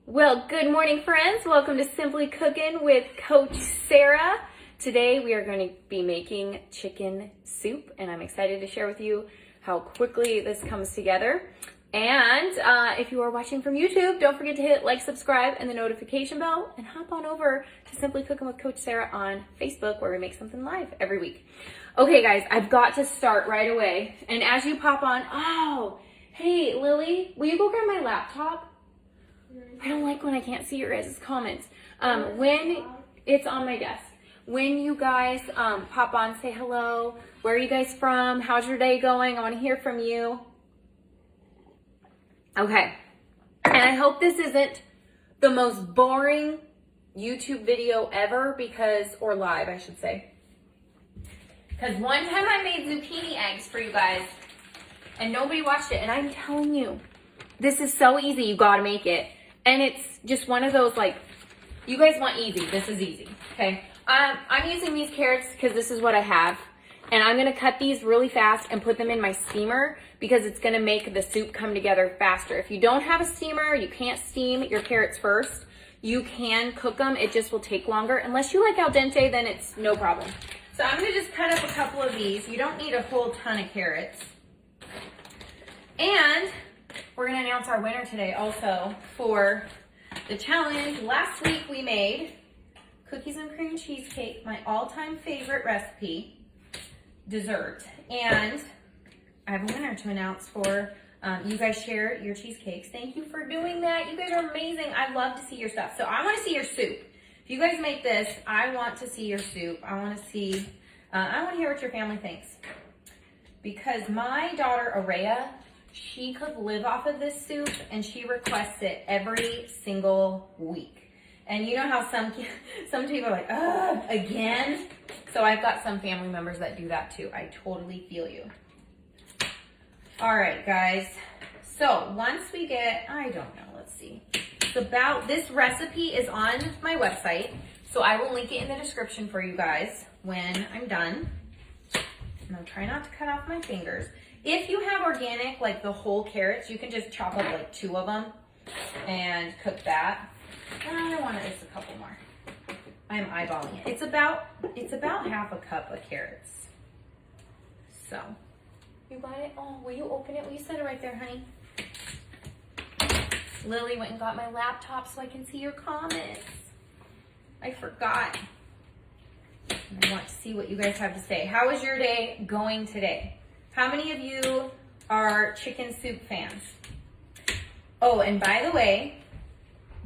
Well, good morning, friends. Welcome to Simply Cooking with Coach Sarah. Today we are going to be making chicken soup, and I'm excited to share with you how quickly this comes together. And if you are watching from YouTube, don't forget to hit like, subscribe, and the notification bell, and hop on over to Simply Cooking with Coach Sarah on Facebook, where we make something live every week. Okay, guys, I've got to start right away. And as you pop on, oh, hey, Lily, will you go grab my laptop? I don't like when I can't see your guys' comments. When it's on my desk. When you guys pop on, say hello. Where are you guys from? How's your day going? I want to hear from you. Okay. And I hope this isn't the most boring YouTube video ever or live, I should say. Because one time I made zucchini eggs for you guys and nobody watched it. And I'm telling you, this is so easy. You got to make it. And it's just one of those, like, you guys want easy. This is easy, okay? I'm using these carrots because this is what I have. And I'm going to cut these really fast and put them in my steamer because it's going to make the soup come together faster. If you don't have a steamer, you can't steam your carrots first. You can cook them. It just will take longer. Unless you like al dente, then it's no problem. So I'm going to just cut up a couple of these. You don't need a whole ton of carrots. And we're going to announce our winner today also for the challenge. Last week we made cookies and cream cheesecake, my all-time favorite recipe, dessert. And I have a winner to announce for you guys share your cheesecakes. Thank you for doing that. You guys are amazing. I love to see your stuff. So I want to see your soup. If you guys make this, I want to see your soup. I want to see, I want to hear what your family thinks. Because my daughter, Araya, she could live off of this soup, and she requests it every single week. And you know how some people are like, ugh, again? So I've got some family members that do that too. I totally feel you. All right, guys. So once we get, I don't know, let's see. It's about, this recipe is on my website, so I will link it in the description for you guys when I'm done. And I'll try not to cut off my fingers. If you have organic, like the whole carrots, you can just chop up like 2 of them and cook that. I wanted just a couple more. I'm eyeballing it. It's about half a cup of carrots. So, you got it? Oh, will you open it? Will you set it right there, honey? Lily went and got my laptop so I can see your comments. I forgot. I want to see what you guys have to say. How is your day going today? How many of you are chicken soup fans? Oh, and by the way,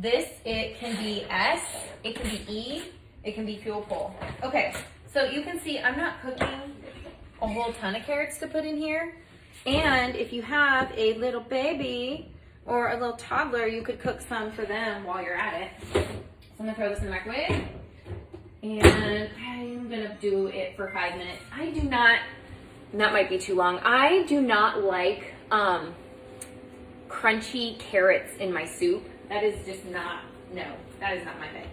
it can be S, it can be E, it can be fuel pull. Okay, so you can see I'm not cooking a whole ton of carrots to put in here. And if you have a little baby or a little toddler, you could cook some for them while you're at it. So I'm gonna throw this in the microwave. And I'm gonna do it for 5 minutes. That might be too long. I do not like crunchy carrots in my soup. That is just not, no, that is not my thing.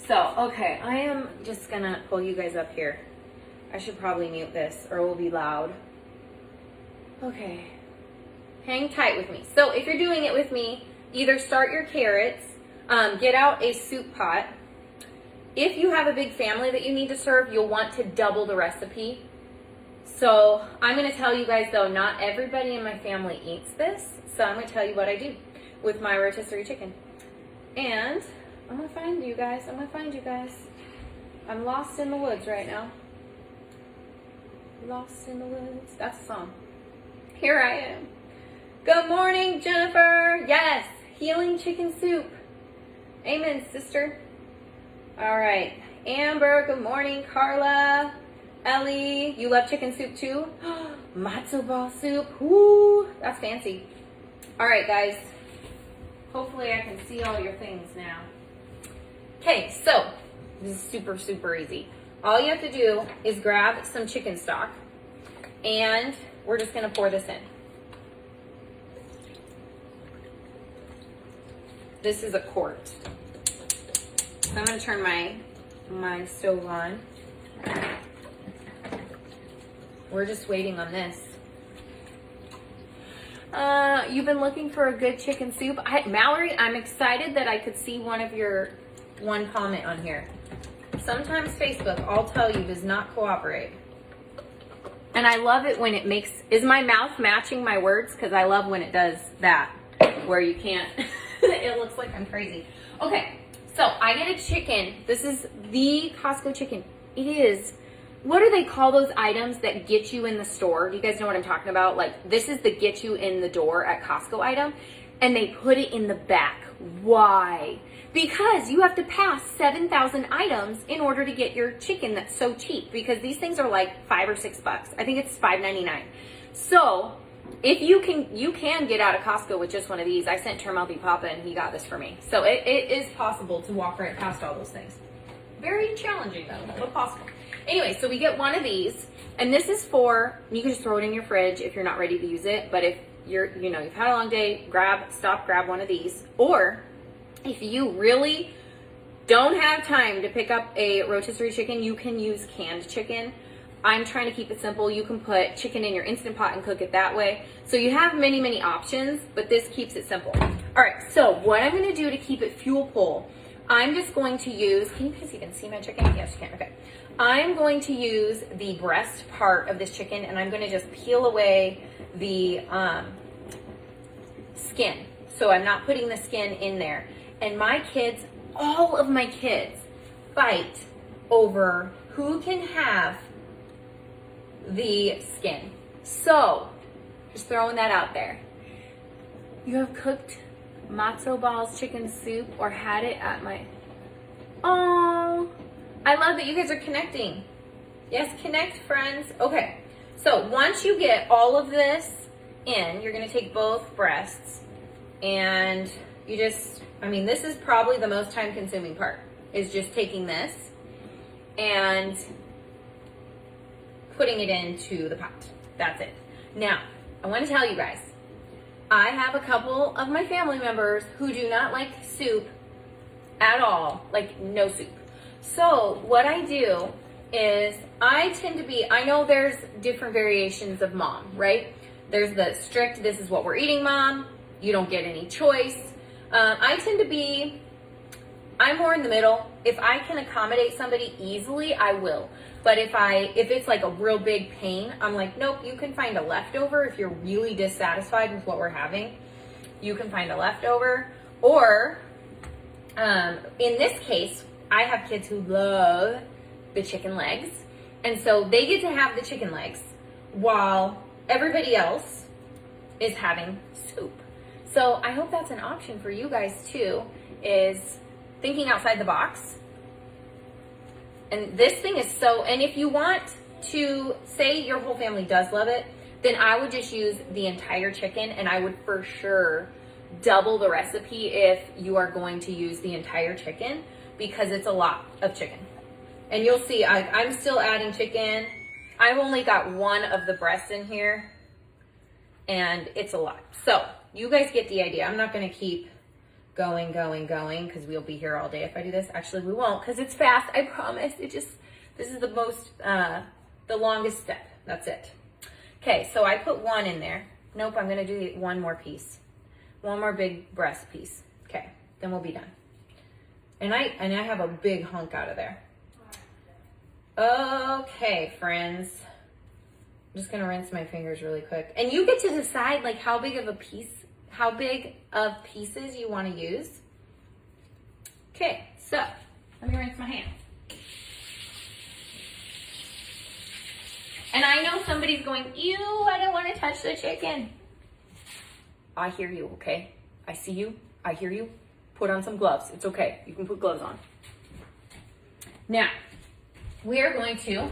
So, okay, I am just gonna pull you guys up here. I should probably mute this or it will be loud. Okay, hang tight with me. So if you're doing it with me, either start your carrots, get out a soup pot. If you have a big family that you need to serve, you'll want to double the recipe. So I'm going to tell you guys, though, not everybody in my family eats this. So I'm going to tell you what I do with my rotisserie chicken. And I'm going to find you guys. I'm lost in the woods right now. Lost in the woods. That's a song. Here I am. Good morning, Jennifer. Yes, healing chicken soup. Amen, sister. All right. Amber, good morning. Carla. Ellie, you love chicken soup too? Matzo ball soup. Woo, that's fancy. All right, guys. Hopefully I can see all your things now. Okay, so this is super, super easy. All you have to do is grab some chicken stock, and we're just going to pour this in. This is a quart. So I'm going to turn my stove on. We're just waiting on this. You've been looking for a good chicken soup. Mallory, I'm excited that I could see one comment on here. Sometimes Facebook, I'll tell you, does not cooperate. And I love it when it makes, is my mouth matching my words? Because I love when it does that, where you can't, it looks like I'm crazy. Okay, so I get a chicken. This is the Costco chicken. It is, what do they call those items that get you in the store? Do you guys know what I'm talking about? Like, this is the get you in the door at Costco item, and they put it in the back. Why? Because you have to pass 7,000 items in order to get your chicken that's so cheap, because these things are like $5 or $6. I think it's $5.99. So if you can get out of Costco with just one of these. I sent Turmeric Papa and he got this for me. So it is possible to walk right past all those things. Very challenging though, but possible. Anyway, so we get one of these, and this is for, you can just throw it in your fridge if you're not ready to use it, but if you've had a long day, grab one of these. Or if you really don't have time to pick up a rotisserie chicken, you can use canned chicken. I'm trying to keep it simple. You can put chicken in your Instant Pot and cook it that way. So you have many, many options, but this keeps it simple. All right, so what I'm gonna do to keep it fuel pull, I'm just going to use, can you guys even see my chicken? Yes, you can, okay. I'm going to use the breast part of this chicken, and I'm gonna just peel away the skin. So I'm not putting the skin in there. And my kids, all of my kids, fight over who can have the skin. So, just throwing that out there. You have cooked matzo balls chicken soup or had it at my... Oh, I love that you guys are connecting. Yes, connect, friends. Okay, so once you get all of this in, you're gonna take both breasts and you just, this is probably the most time consuming part, is just taking this and putting it into the pot. That's it. Now, I want to tell you guys, I have a couple of my family members who do not like soup at all, like no soup. So what I do is I know there's different variations of mom, right? There's the strict, this is what we're eating mom, you don't get any choice. I'm more in the middle. If I can accommodate somebody easily, I will. But if it's like a real big pain, I'm like, nope, you can find a leftover. If you're really dissatisfied with what we're having, you can find a leftover. Or, in this case, I have kids who love the chicken legs. And so they get to have the chicken legs while everybody else is having soup. So I hope that's an option for you guys too, is thinking outside the box. And this thing is and if you want to say your whole family does love it, then I would just use the entire chicken, and I would for sure double the recipe if you are going to use the entire chicken, because it's a lot of chicken. And you'll see, I'm still adding chicken. I've only got one of the breasts in here, and it's a lot. So you guys get the idea. I'm not gonna keep going, because we'll be here all day if I do this. Actually, we won't, because it's fast, I promise. This is the longest step. That's it. Okay, so I put one in there. Nope, I'm gonna do one more piece. One more big breast piece. Okay, then we'll be done. And I have a big hunk out of there. Okay, friends. I'm just gonna rinse my fingers really quick. And you get to decide like how big of pieces you want to use. Okay, so let me rinse my hands. And I know somebody's going, ew, I don't want to touch the chicken. I hear you, okay? I see you, I hear you. Put on some gloves, it's okay. You can put gloves on. Now, we are going to,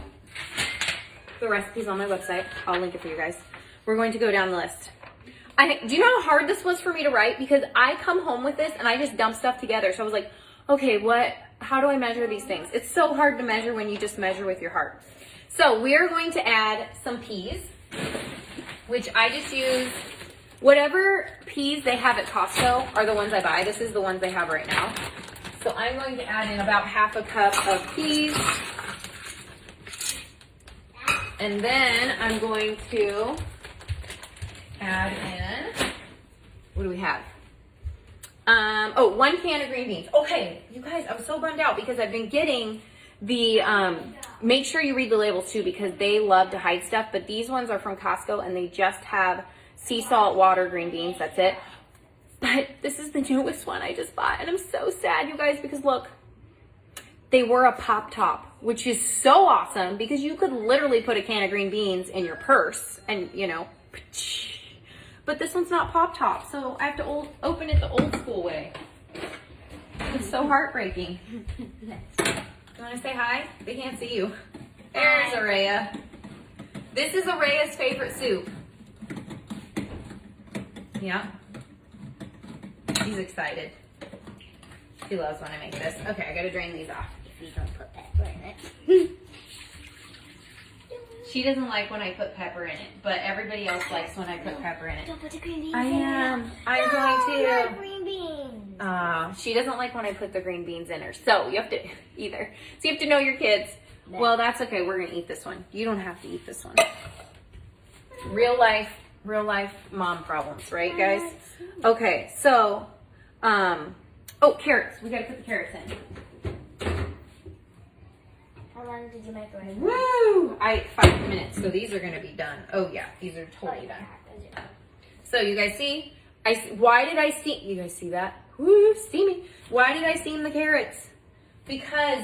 the recipe's on my website. I'll link it for you guys. We're going to go down the list. Do you know how hard this was for me to write? Because I come home with this and I just dump stuff together. So I was like, okay, how do I measure these things? It's so hard to measure when you just measure with your heart. So we are going to add some peas, which I just use, whatever peas they have at Costco are the ones I buy. This is the ones they have right now. So I'm going to add in about half a cup of peas. And then I'm going to add in What do we have? Oh, 1 can of green beans. Okay, you guys, I was so bummed out because I've been getting the, make sure you read the labels too because they love to hide stuff, but these ones are from Costco and they just have sea salt, water, green beans, that's it. But this is the newest one I just bought and I'm so sad, you guys, because look, they were a pop top, which is so awesome because you could literally put a can of green beans in your purse and, you know, but this one's not pop top, so I have to open it the old school way. It's so heartbreaking. You want to say hi? They can't see you. There's Araya. This is Araya's favorite soup. Yeah. She's excited. She loves when I make this. Okay, I gotta drain these off. If you don't put pepper in it. She doesn't like when I put pepper in it, but everybody else likes when I put pepper in it. Don't put the green beans I in am. it. I'm going to. No, green beans. She doesn't like when I put the green beans in her. So you have to either. So you have to know your kids. No. Well, that's okay. We're gonna eat this one. You don't have to eat this one. Real life mom problems, right, guys? Okay, so, oh, carrots. We gotta put the carrots in. How long did you make it? Woo! 5 minutes. So these are gonna be done. Oh yeah, these are totally done. So you guys see? Why did I steam? You guys see that? Woo, steamy. Why did I steam the carrots? Because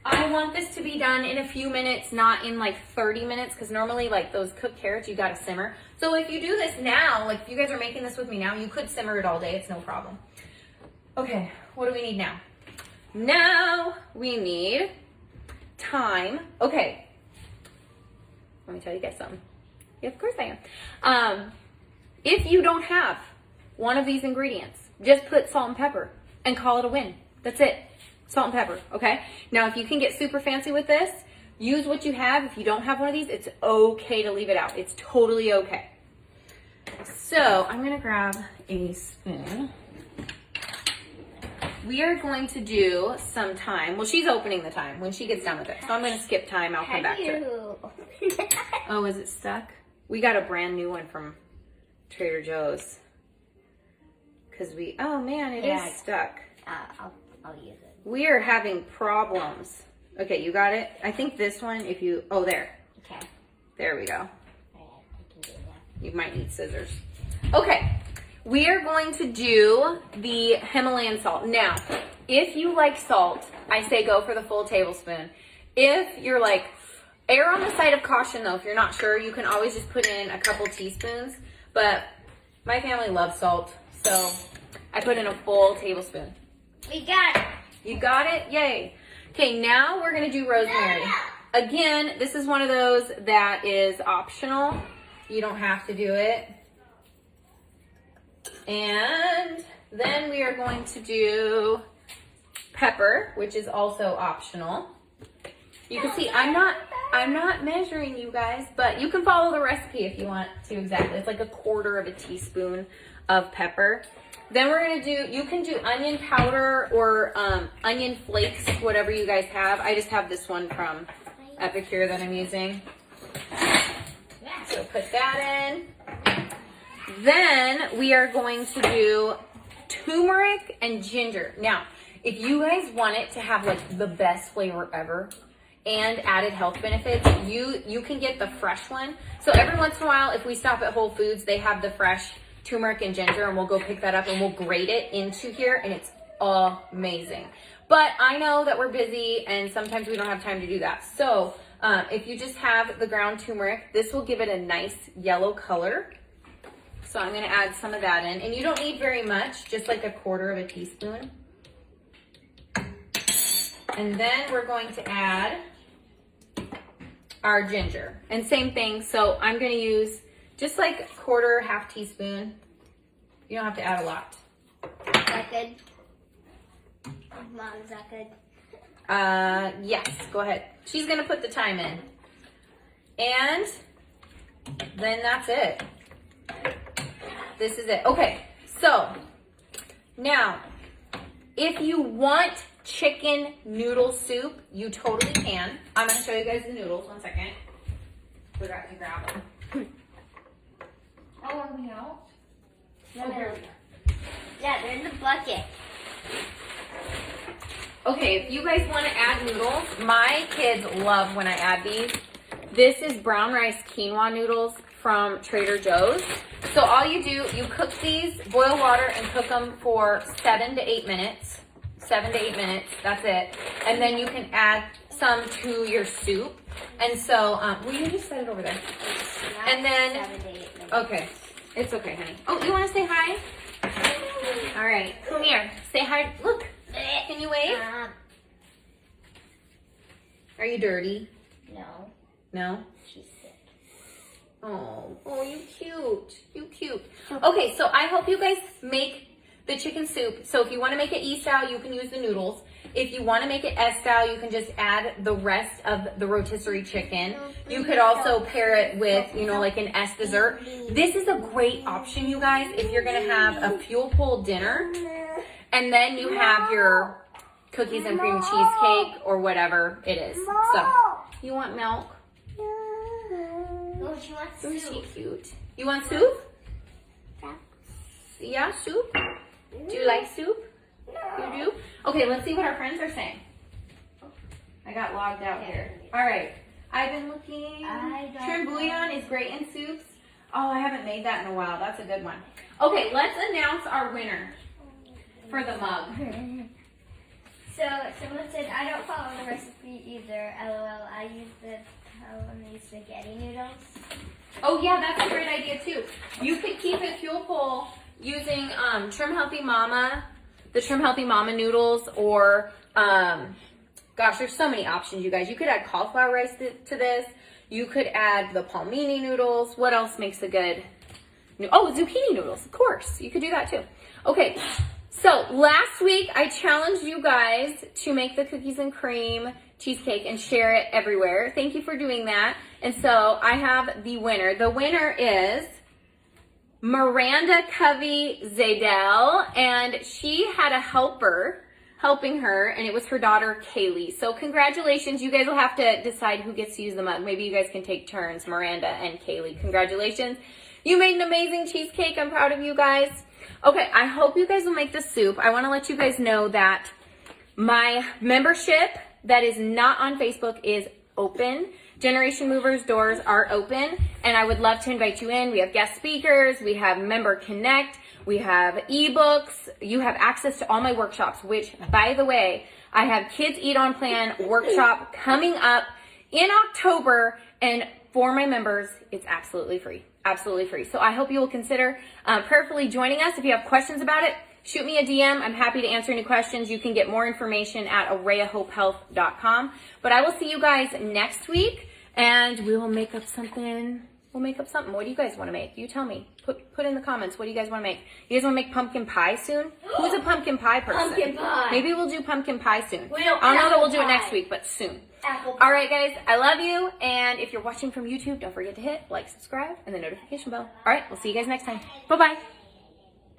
I want this to be done in a few minutes, not in like 30 minutes, because normally like those cooked carrots, you gotta simmer. So if you do this now, like if you guys are making this with me now, you could simmer it all day, it's no problem. Okay, what do we need now? Now we need thyme. Okay, let me tell you guys something. Yeah, of course I am. If you don't have one of these ingredients, just put salt and pepper and call it a win. That's it. Salt and pepper, okay? Now, if you can get super fancy with this, use what you have. If you don't have one of these, it's okay to leave it out. It's totally okay. So, I'm gonna grab a spoon. We are going to do some thyme. Well, she's opening the thyme when she gets done with it. So I'm gonna skip thyme, I'll come back to it. Oh, is it stuck? We got a brand new one from Trader Joe's. Oh man, it is stuck. I'll use it. We are having problems. Okay, you got it? I think this one, oh, there. Okay. There we go. Alright, I can do that. You might need scissors. Okay, we are going to do the Himalayan salt. Now, if you like salt, I say go for the full tablespoon. If you're like, err on the side of caution though, if you're not sure, you can always just put in a couple teaspoons. But my family loves salt, so I put in a full tablespoon. We got it. You got it? Yay. Okay, now we're going to do rosemary. Again, this is one of those that is optional. You don't have to do it. And then we are going to do pepper, which is also optional. You can see I'm not measuring, you guys, but you can follow the recipe if you want to exactly. It's like 1/4 of a teaspoon of pepper. Then we're gonna do, you can do onion powder or onion flakes, whatever you guys have. I just have this one from Epicure that I'm using. So put that in. Then we are going to do turmeric and ginger. Now, if you guys want it to have like the best flavor ever and added health benefits, you can get the fresh one. So every once in a while, if we stop at Whole Foods, they have the fresh turmeric and ginger, and we'll go pick that up and we'll grate it into here, and it's amazing. But I know that we're busy and sometimes we don't have time to do that. So if you just have the ground turmeric, this will give it a nice yellow color. So I'm going to add some of that in, and you don't need very much, just like 1/4 of a teaspoon. And then we're going to add our ginger, and same thing. So I'm going to use just like 1/4, 1/2 teaspoon. You don't have to add a lot. Is that good? Mom, is that good? Yes, go ahead. She's gonna put the thyme in. And then that's it. This is it. Okay, so now, if you want chicken noodle soup, you totally can. I'm gonna show you guys the noodles, 1 second. Forgot to grab them. Oh, are we out? No, Oh, here we go. Yeah, they're in the bucket. Okay, if you guys want to add noodles, my kids love when I add these. This is brown rice quinoa noodles from Trader Joe's. So all you do, you cook these, boil water, and cook them for 7 to 8 minutes. 7 to 8 minutes, that's it. And then you can add some to your soup. And so, will you just set it over there? And then, 7 to 8 minutes. okay, it's okay, honey. Oh, you want to say hi? All right, come here. Say hi. Look, can you wave? Are you dirty? No, No? she's sick. Oh, you cute. You cute. Okay, so I hope you guys make the chicken soup. So if you want to make it E-style, you can use the noodles. If you want to make it S-style, you can just add the rest of the rotisserie chicken. You could also pair it with, you know, like an S dessert. This is a great option, you guys, if you're going to have a fuel pull dinner. And then you have your cookies and cream cheesecake or whatever it is. So, you want milk? Oh, she wants Isn't soup. she cute? You want soup? Yeah, soup? Do you like soup? You do? Okay, let's see what our friends are saying. I got logged out here. All right. I've been looking. Shrimp bouillon is great in soups. Oh, I haven't made that in a while. That's a good one. Okay, let's announce our winner for the mug. So someone said, I don't follow the recipe either. LOL. I use the Taiwanese spaghetti noodles. Oh yeah, that's a great idea too. You could keep it fuel pull using Trim Healthy Mama, the Trim Healthy Mama noodles, or gosh, there's so many options, you guys. You could add cauliflower rice to this. You could add the palmini noodles. What else makes a good? Oh, zucchini noodles, of course. You could do that too. Okay. So last week I challenged you guys to make the cookies and cream cheesecake and share it everywhere. Thank you for doing that. And so I have the winner. The winner is Miranda Covey Zadell, and she had a helper helping her, and it was her daughter Kaylee. So congratulations. You guys will have to decide who gets to use the mug. Maybe you guys can take turns, Miranda and Kaylee. Congratulations. You made an amazing cheesecake. I'm proud of you guys. Okay, I hope you guys will make the soup. I want to let you guys know that my membership that is not on Facebook is open. Generation Movers doors are open, and I would love to invite you in. We have guest speakers, we have Member Connect, we have ebooks. You have access to all my workshops, which, by the way, I have Kids Eat On Plan workshop coming up in October, and for my members, it's absolutely free. Absolutely free. So I hope you will consider prayerfully joining us. If you have questions about it, shoot me a DM. I'm happy to answer any questions. You can get more information at arrayofhopehealth.com. But I will see you guys next week, and we will make up something. We'll make up something. What do you guys want to make? You tell me. Put in the comments. What do you guys want to make? You guys want to make pumpkin pie soon? Who's a pumpkin pie person? Pumpkin pie. Maybe we'll do pumpkin pie soon. We don't I don't know that we'll do it apple next pie. week, but soon. Apple pie. All right, guys. I love you. And if you're watching from YouTube, don't forget to hit like, subscribe, and the notification bell. All right. We'll see you guys next time. Bye-bye.